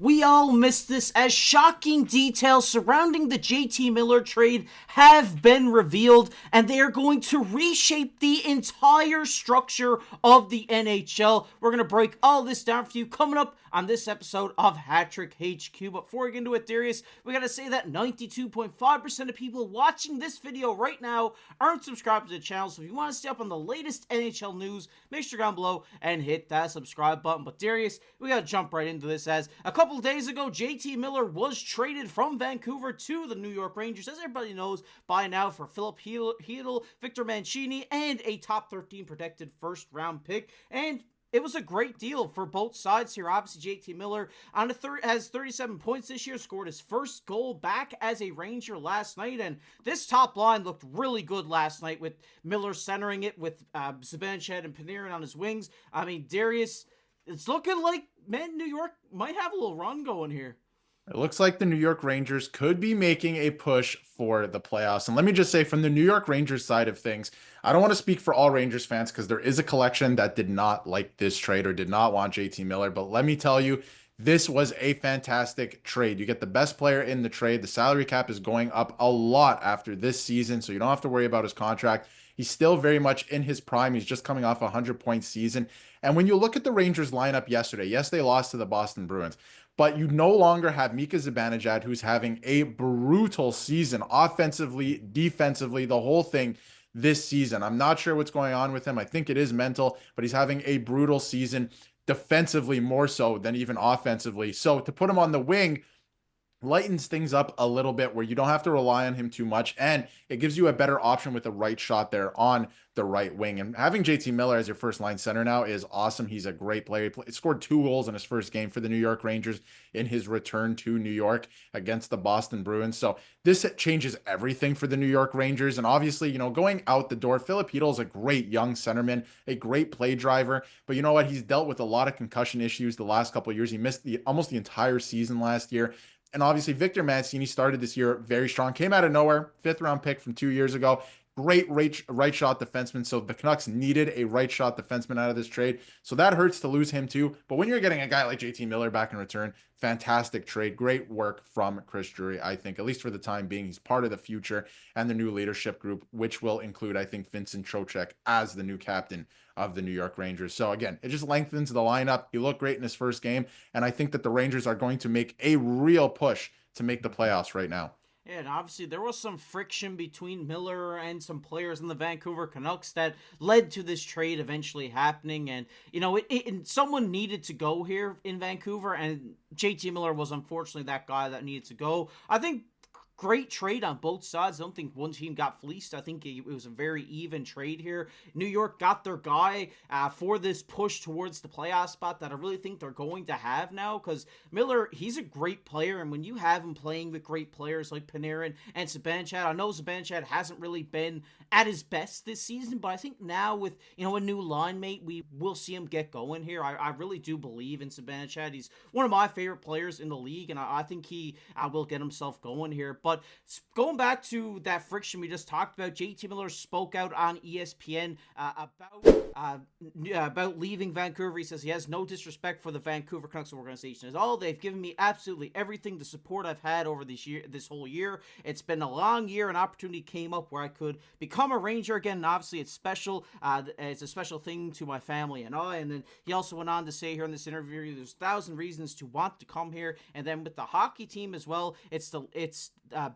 We all missed this as shocking details surrounding the JT Miller trade have been revealed, and they are going to reshape the entire structure of the NHL. We're going to break all this down for you coming up on this episode of Hattrick HQ. But before we get into it, Darius, we got to say that 92.5% of people watching this video right now aren't subscribed to the channel. So if you want to stay up on the latest NHL news, make sure to go down below and hit that subscribe button. But Darius, we got to jump right into this as a couple days ago, JT Miller was traded from Vancouver to the New York Rangers, as everybody knows by now, for Philip Hedl, Victor Mancini, and a top 13 protected first round pick. And it was a great deal for both sides here. Obviously, JT Miller has 37 points this year, scored his first goal back as a Ranger last night, and this top line looked really good last night with Miller centering it with Zibanejad and Panarin on his wings. I mean, Darius, it's looking like, man, New York might have a little run going here. It looks like the New York Rangers could be making a push for the playoffs. And let me just say, from the New York Rangers side of things, I don't want to speak for all Rangers fans because there is a collection that did not like this trade or did not want JT Miller. But let me tell you, this was a fantastic trade. You get the best player in the trade. The salary cap is going up a lot after this season, so you don't have to worry about his contract. He's still very much in his prime. He's just coming off a 100-point season. And when you look at the Rangers lineup yesterday, yes, they lost to the Boston Bruins, but you no longer have Mika Zibanejad, who's having a brutal season offensively, defensively, the whole thing this season. I'm not sure what's going on with him. I think it is mental, but he's having a brutal season defensively more so than even offensively. So to put him on the wing lightens things up a little bit where you don't have to rely on him too much, and it gives you a better option with the right shot there on the right wing. And having JT Miller as your first line center now is awesome. He's a great player. He scored 2 goals in his first game for the New York Rangers in his return to New York against the Boston Bruins. So this changes everything for the New York Rangers. And obviously, going out the door, Philip Hedl is a great young centerman, a great play driver. But you know what? He's dealt with a lot of concussion issues the last couple of years. He missed almost the entire season last year. And obviously, Victor Mancini started this year very strong, came out of nowhere, 5th-round pick from 2 years ago. Great right shot defenseman. So the Canucks needed a right shot defenseman out of this trade. So that hurts to lose him too. But when you're getting a guy like JT Miller back in return, fantastic trade. Great work from Chris Drury, I think, at least for the time being. He's part of the future and the new leadership group, which will include, I think, Vincent Trocheck as the new captain of the New York Rangers. So again, it just lengthens the lineup. He looked great in his first game. And I think that the Rangers are going to make a real push to make the playoffs right now. Yeah, and obviously there was some friction between Miller and some players in the Vancouver Canucks that led to this trade eventually happening. And, someone needed to go here in Vancouver, and JT Miller was unfortunately that guy that needed to go. I think great trade on both sides. I don't think one team got fleeced. I think it was a very even trade here. New York got their guy for this push towards the playoff spot that I really think they're going to have now, because Miller, he's a great player, and when you have him playing with great players like Panarin and Zibanejad, I know Zibanejad hasn't really been at his best this season, but I think now with, a new line mate, we will see him get going here. I really do believe in Zibanejad. He's one of my favorite players in the league, and I think he will get himself going here. But going back to that friction we just talked about, JT Miller spoke out on ESPN about leaving Vancouver. He says he has no disrespect for the Vancouver Canucks organization at all. They've given me absolutely everything, the support I've had over this whole year. It's been a long year. An opportunity came up where I could become a Ranger again, and obviously it's special. It's a special thing to my family and I. And then he also went on to say here in this interview, there's 1,000 reasons to want to come here. And then with the hockey team as well, it's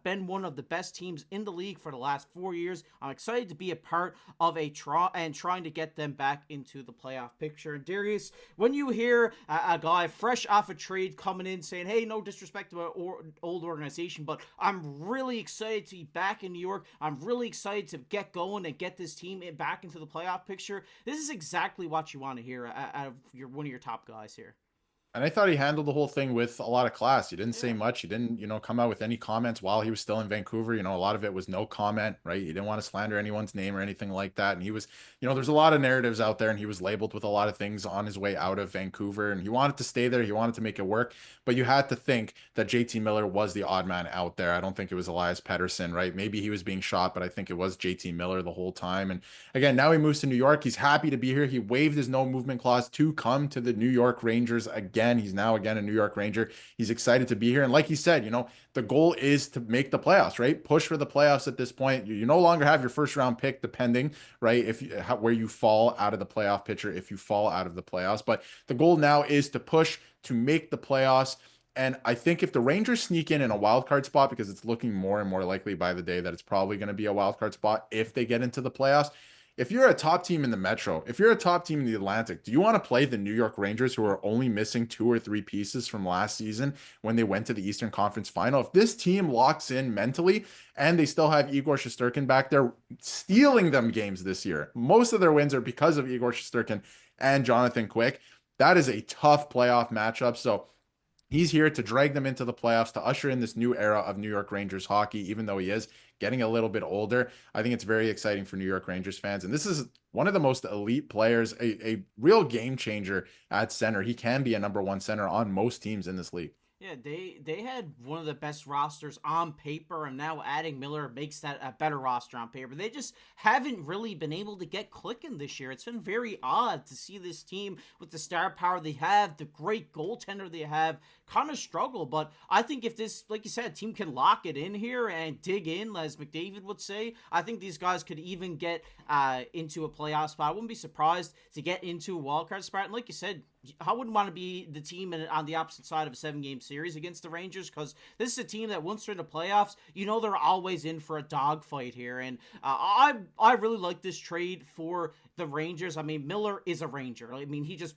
been one of the best teams in the league for the last 4 years. I'm excited to be a part of trying to get them back into the playoff picture. And Darius, when you hear a guy fresh off a trade coming in saying, hey, no disrespect to our old organization, but I'm really excited to be back in New York. I'm really excited to get going and get this team back into the playoff picture. This is exactly what you want to hear out of one of your top guys here. And I thought he handled the whole thing with a lot of class. He didn't say much. He didn't, come out with any comments while he was still in Vancouver. A lot of it was no comment, right? He didn't want to slander anyone's name or anything like that. And he was, there's a lot of narratives out there, and he was labeled with a lot of things on his way out of Vancouver, and he wanted to stay there. He wanted to make it work. But you had to think that JT Miller was the odd man out there. I don't think it was Elias Pettersson, right? Maybe he was being shot, but I think it was JT Miller the whole time. And again, now he moves to New York. He's happy to be here. He waived his no movement clause to come to the New York Rangers again. again. He's now again a New York Ranger. He's excited to be here. And like he said, the goal is to make the playoffs, right? Push for the playoffs at this point. You no longer have your first round pick, depending, right? Where you fall out of the playoff picture, if you fall out of the playoffs. But the goal now is to push to make the playoffs. And I think if the Rangers sneak in a wild card spot, because it's looking more and more likely by the day that it's probably going to be a wild card spot if they get into the playoffs. If you're a top team in the Metro, if you're a top team in the Atlantic, do you want to play the New York Rangers, who are only missing 2 or 3 pieces from last season when they went to the Eastern Conference Final? If this team locks in mentally and they still have Igor Shesterkin back there stealing them games this year, most of their wins are because of Igor Shesterkin and Jonathan Quick. That is a tough playoff matchup. So he's here to drag them into the playoffs, to usher in this new era of New York Rangers hockey, even though he is getting a little bit older. I think it's very exciting for New York Rangers fans. And this is one of the most elite players, a real game changer at center. He can be a number 1 center on most teams in this league. Yeah, they had one of the best rosters on paper, and now adding Miller makes that a better roster on paper. They just haven't really been able to get clicking this year. It's been very odd to see this team with the star power they have, the great goaltender they have, kind of struggle. But I think if this, like you said, team can lock it in here and dig in, as McDavid would say, I think these guys could even get into a playoff spot. I wouldn't be surprised to get into a wildcard spot. And like you said, I wouldn't want to be the team on the opposite side of a 7-game series against the Rangers, because this is a team that once they're in the playoffs, they're always in for a dogfight here. And I really like this trade for the Rangers. I mean, Miller is a Ranger. I mean, he just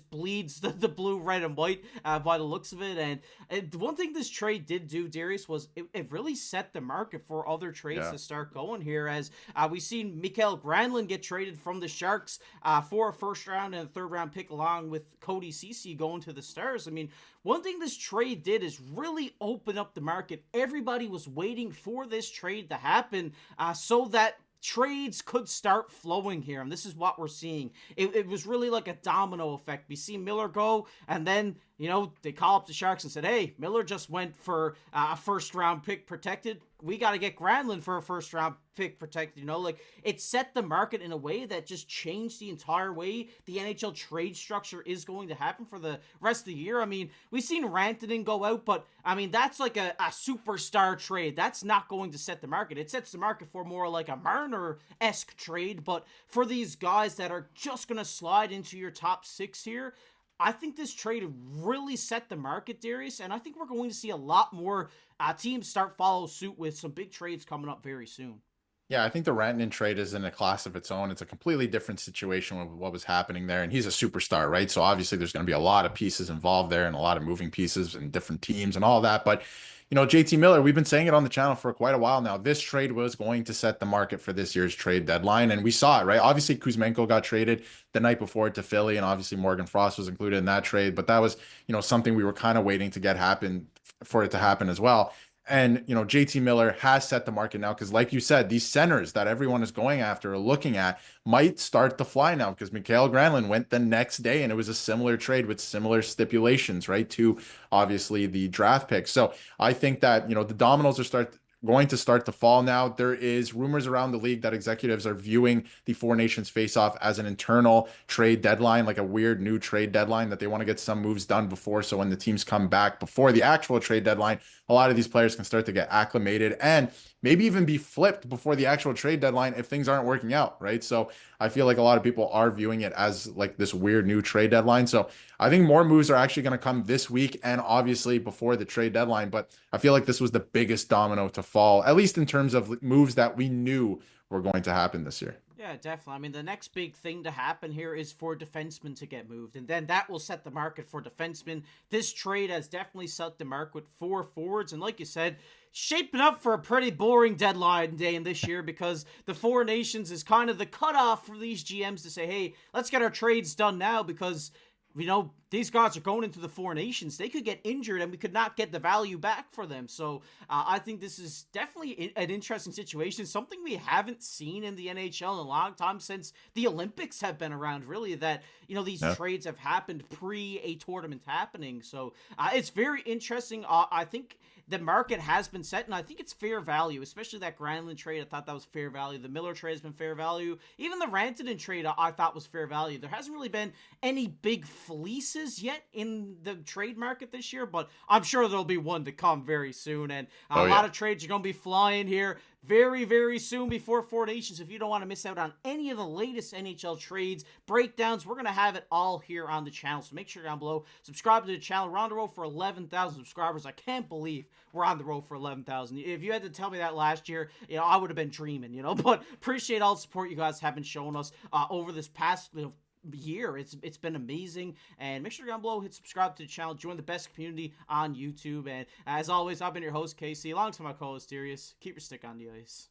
bleeds the blue, red, and white by the looks of it. And one thing this trade did do, Darius, was it really set the market for other trades to start going here, as we've seen Mikael Granlund get traded from the Sharks for a first round and a third round pick, along with Cody Ceci going to the Stars. I mean, one thing this trade did is really open up the market. Everybody was waiting for this trade to happen so that trades could start flowing here, and this is what we're seeing. It was really like a domino effect. We see Miller go, and then they call up the Sharks and said, hey, Miller just went for a first round pick protected. We got to get Granlund for a first round pick protected. It set the market in a way that just changed the entire way the NHL trade structure is going to happen for the rest of the year. I mean, we've seen Rantanen go out, but I mean, that's like a superstar trade. That's not going to set the market. It sets the market for more like a Marner-esque trade, but for these guys that are just going to slide into your top 6 here, I think this trade really set the market, Darius, and I think we're going to see a lot more teams start follow suit with some big trades coming up very soon. Yeah, I think the Rantanen trade is in a class of its own. It's a completely different situation with what was happening there, and he's a superstar, right? So obviously there's going to be a lot of pieces involved there and a lot of moving pieces and different teams and all that. But JT Miller, we've been saying it on the channel for quite a while now. This trade was going to set the market for this year's trade deadline, and we saw it, right? Obviously, Kuzmenko got traded the night before to Philly, and obviously Morgan Frost was included in that trade. But that was, something we were kind of waiting to get happen for it to happen as well. And, JT Miller has set the market now because, like you said, these centers that everyone is going after or looking at might start to fly now, because Mikael Granlund went the next day, and it was a similar trade with similar stipulations, right, to obviously the draft pick. So I think that, the dominoes are going to start to fall now. There is rumors around the league that executives are viewing the Four Nations face-off as an internal trade deadline, like a weird new trade deadline, that they want to get some moves done before. So when the teams come back before the actual trade deadline, a lot of these players can start to get acclimated and maybe even be flipped before the actual trade deadline if things aren't working out, right? So I feel like a lot of people are viewing it as like this weird new trade deadline. So I think more moves are actually going to come this week and obviously before the trade deadline. But I feel like this was the biggest domino to fall, at least in terms of moves that we knew were going to happen this year. Yeah, definitely. I mean, the next big thing to happen here is for defensemen to get moved, and then that will set the market for defensemen. This trade has definitely set the market for forwards, and like you said, shaping up for a pretty boring deadline day in this year, because the Four Nations is kind of the cutoff for these GMs to say, hey, let's get our trades done now, because these guys are going into the Four Nations. They could get injured and we could not get the value back for them. So I think this is definitely an interesting situation, something we haven't seen in the NHL in a long time, since the Olympics have been around, really, that, these trades have happened pre a tournament happening. So it's very interesting. I think the market has been set, and I think it's fair value, especially that Granlund trade. I thought that was fair value. The Miller trade has been fair value. Even the Rantanen trade I thought was fair value. There hasn't really been any big fleeces releases yet in the trade market this year, but I'm sure there'll be one to come very soon. And a lot of trades are going to be flying here very, very soon before 4 Nations. If you don't want to miss out on any of the latest NHL trades, breakdowns, we're going to have it all here on the channel. So make sure you're down below, subscribe to the channel. We're on the road for 11,000 subscribers. I can't believe we're on the road for 11,000. If you had to tell me that last year, I would have been dreaming, but appreciate all the support you guys have been showing us over this past year. It's been amazing, and make sure you're down below, hit subscribe to the channel, join the best community on YouTube, and as always, I've been your host, Casey, alongside my co-host, Darius. Keep your stick on the ice.